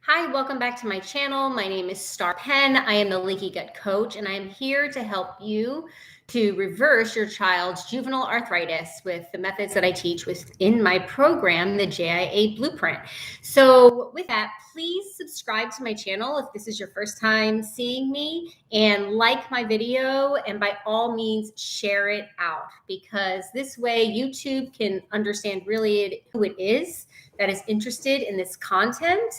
Hi, welcome back to my channel. My name is Star Penn. I am the Leaky Gut Coach, and I am here to help you to reverse your child's juvenile arthritis with the methods that I teach within my program, the JIA Blueprint. So with that, please subscribe to my channel if this is your first time seeing me, and like my video, and by all means, share it out, because this way YouTube can understand really who it is that is interested in this content,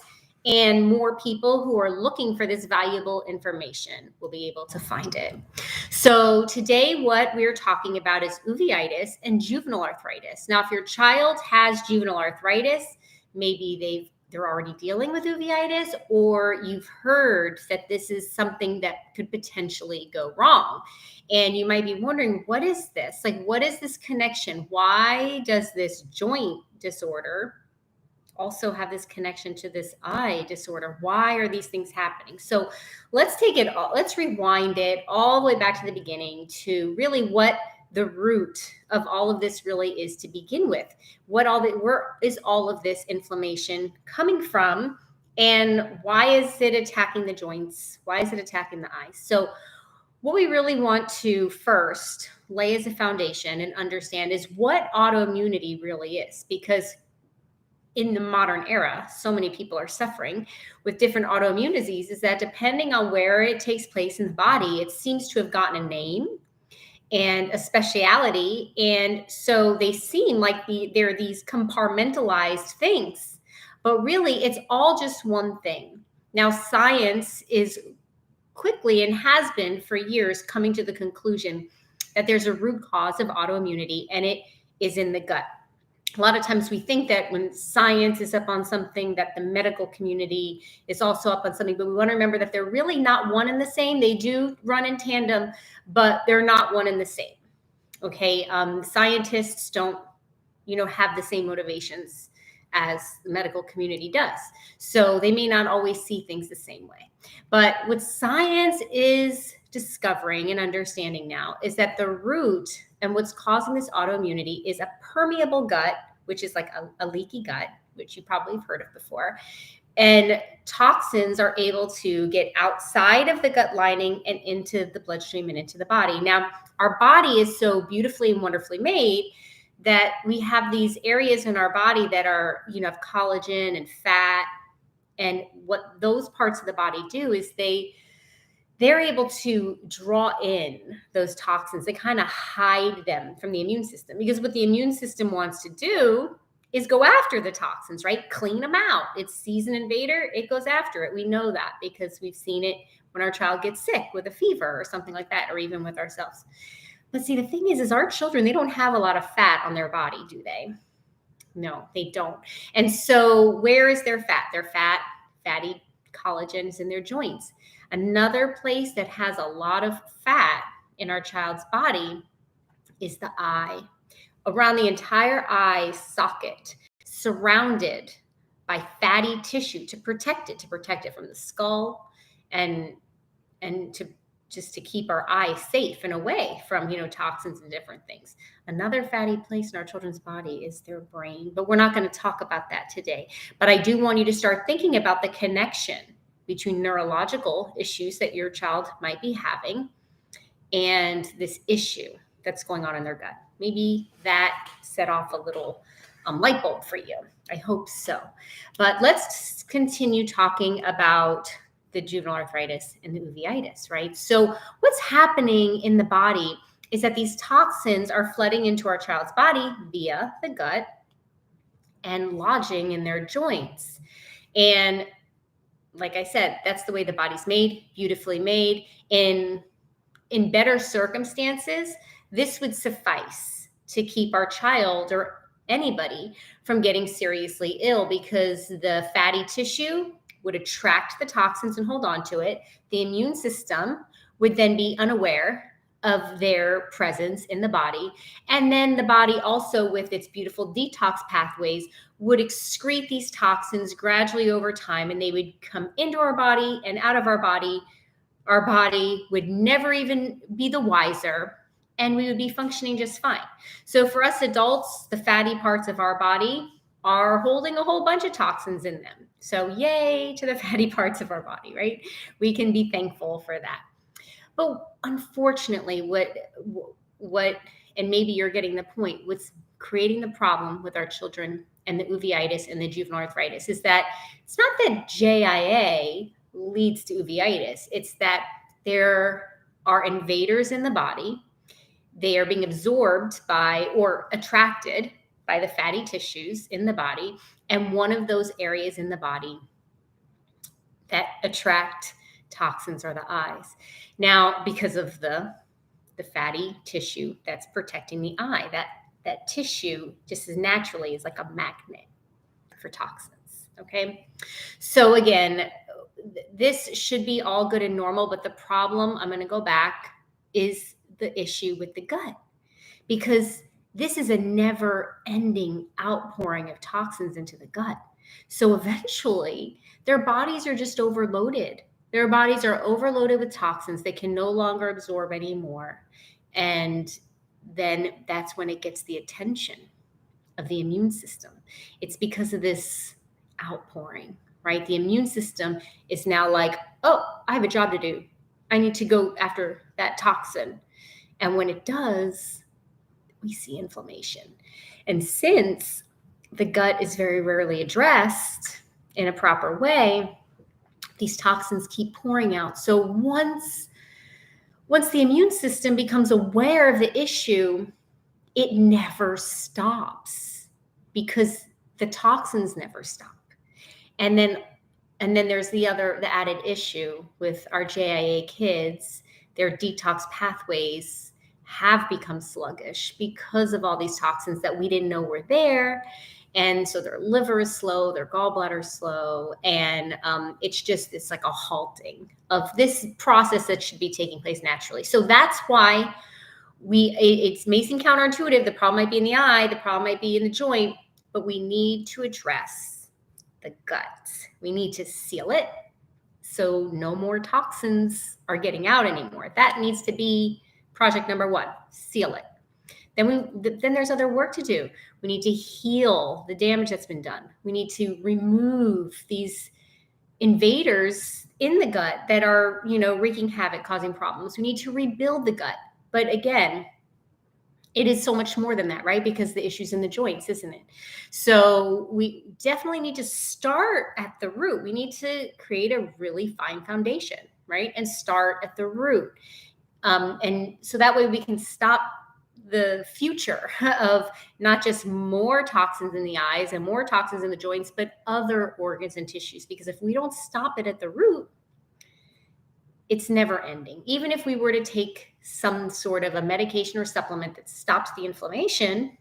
and more people who are looking for this valuable information will be able to find it. So today what we're talking about is uveitis and juvenile arthritis. Now, if your child has juvenile arthritis, maybe they're already dealing with uveitis, or you've heard that this is something that could potentially go wrong. And you might be wondering, what is this? Like, what is this connection? Why does this joint disorder also have this connection to this eye disorder? Why are these things happening? So let's rewind it all the way back to the beginning to really what the root of all of this really is to begin with. Where is all of this inflammation coming from, and why is it attacking the joints? Why is it attacking the eyes? So what we really want to first lay as a foundation and understand is what autoimmunity really is, because in the modern era, so many people are suffering with different autoimmune diseases that, depending on where it takes place in the body, it seems to have gotten a name and a speciality. And so they seem like they're these compartmentalized things, but really it's all just one thing. Now, science is quickly, and has been for years, coming to the conclusion that there's a root cause of autoimmunity, and it is in the gut. A lot of times we think that when science is up on something, that the medical community is also up on something, but we want to remember that they're really not one and the same. They do run in tandem, but they're not one and the same. Okay. Scientists don't, have the same motivations as the medical community does. So they may not always see things the same way. But what science is discovering and understanding now is that the root and what's causing this autoimmunity is a permeable gut, which is like a leaky gut, which you probably have heard of before. And toxins are able to get outside of the gut lining and into the bloodstream and into the body. Now, our body is so beautifully and wonderfully made that we have these areas in our body that are, have collagen and fat. And what those parts of the body do is they're able to draw in those toxins. They kind of hide them from the immune system, because what the immune system wants to do is go after the toxins, right? Clean them out. It sees an invader, it goes after it. We know that because we've seen it when our child gets sick with a fever or something like that, or even with ourselves. But see, the thing is our children, they don't have a lot of fat on their body, do they? No, they don't. And so where is their fat? Their fatty collagen is in their joints. Another place that has a lot of fat in our child's body is the eye. Around the entire eye socket, surrounded by fatty tissue to protect it from the skull, and to keep our eye safe and away from, toxins and different things. Another fatty place in our children's body is their brain, but we're not going to talk about that today. But I do want you to start thinking about the connection between neurological issues that your child might be having and this issue that's going on in their gut. Maybe that set off a little light bulb for you. I hope so. But let's continue talking about the juvenile arthritis and the uveitis, right? So what's happening in the body is that these toxins are flooding into our child's body via the gut and lodging in their joints. And like I said, that's the way the body's made, beautifully made. In better circumstances, this would suffice to keep our child or anybody from getting seriously ill, because the fatty tissue would attract the toxins and hold on to it. The immune system would then be unaware of their presence in the body. And then the body also, with its beautiful detox pathways, would excrete these toxins gradually over time, and they would come into our body and out of our body. Our body would never even be the wiser, and we would be functioning just fine. So for us adults, the fatty parts of our body are holding a whole bunch of toxins in them. So yay to the fatty parts of our body, right? We can be thankful for that. But unfortunately, what, and maybe you're getting the point, what's creating the problem with our children and the uveitis and the juvenile arthritis is that it's not that JIA leads to uveitis. It's that there are invaders in the body. They are being absorbed by or attracted by the fatty tissues in the body. And one of those areas in the body that attract toxins are the eyes. Now, because of the fatty tissue that's protecting the eye, that tissue just as naturally is like a magnet for toxins. Okay. So again, this should be all good and normal, but the problem, I'm going to go back, is the issue with the gut, because this is a never ending outpouring of toxins into the gut. So eventually their bodies are just overloaded. Their bodies are overloaded with toxins. They can no longer absorb anymore. And then that's when it gets the attention of the immune system. It's because of this outpouring, right? The immune system is now like, oh, I have a job to do. I need to go after that toxin. And when it does, we see inflammation. And since the gut is very rarely addressed in a proper way, these toxins keep pouring out. So once the immune system becomes aware of the issue, it never stops because the toxins never stop. And then there's the added issue with our JIA kids. Their detox pathways have become sluggish because of all these toxins that we didn't know were there. And so their liver is slow, their gallbladder is slow, and it's like a halting of this process that should be taking place naturally. So that's why it may seem counterintuitive. The problem might be in the eye, the problem might be in the joint, but we need to address the gut. We need to seal it so no more toxins are getting out anymore. That needs to be project number one, seal it. Then there's other work to do. We need to heal the damage that's been done. We need to remove these invaders in the gut that are, wreaking havoc, causing problems. We need to rebuild the gut. But again, it is so much more than that, right? Because the issue's in the joints, isn't it? So we definitely need to start at the root. We need to create a really fine foundation, right? And start at the root. And so that way we can stop the future of not just more toxins in the eyes and more toxins in the joints, but other organs and tissues. Because if we don't stop it at the root, it's never ending. Even if we were to take some sort of a medication or supplement that stops the inflammation,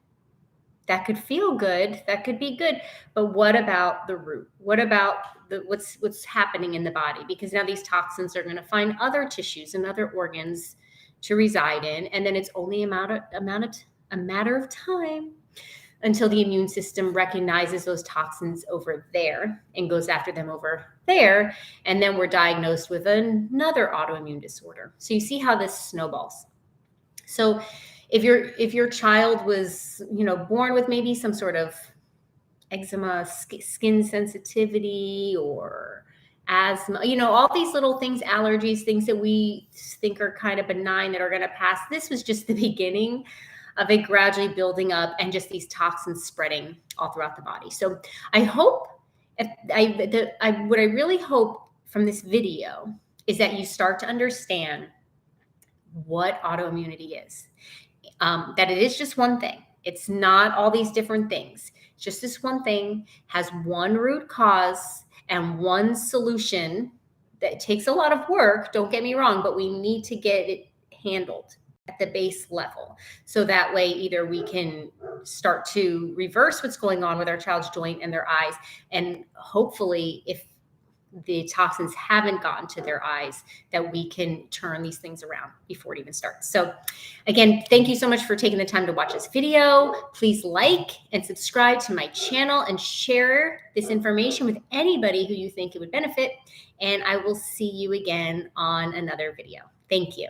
that could feel good, that could be good. But what about the root? What about what's happening in the body? Because now these toxins are going to find other tissues and other organs to reside in, and then it's only a matter of time until the immune system recognizes those toxins over there and goes after them over there, and then we're diagnosed with another autoimmune disorder. So you see how this snowballs. So if your child was, born with maybe some sort of eczema, skin sensitivity, or asthma, all these little things, allergies, things that we think are kind of benign that are going to pass. This was just the beginning of it gradually building up and just these toxins spreading all throughout the body. So I hope, what I really hope from this video is that you start to understand what autoimmunity is, that it is just one thing. It's not all these different things. It's just this one thing, has one root cause and one solution that takes a lot of work, don't get me wrong, but we need to get it handled at the base level. So that way, either we can start to reverse what's going on with our child's joint and their eyes, and hopefully, if the toxins haven't gotten to their eyes, that we can turn these things around before it even starts. So again, thank you so much for taking the time to watch this video. Please like and subscribe to my channel and share this information with anybody who you think it would benefit. And I will see you again on another video. Thank you.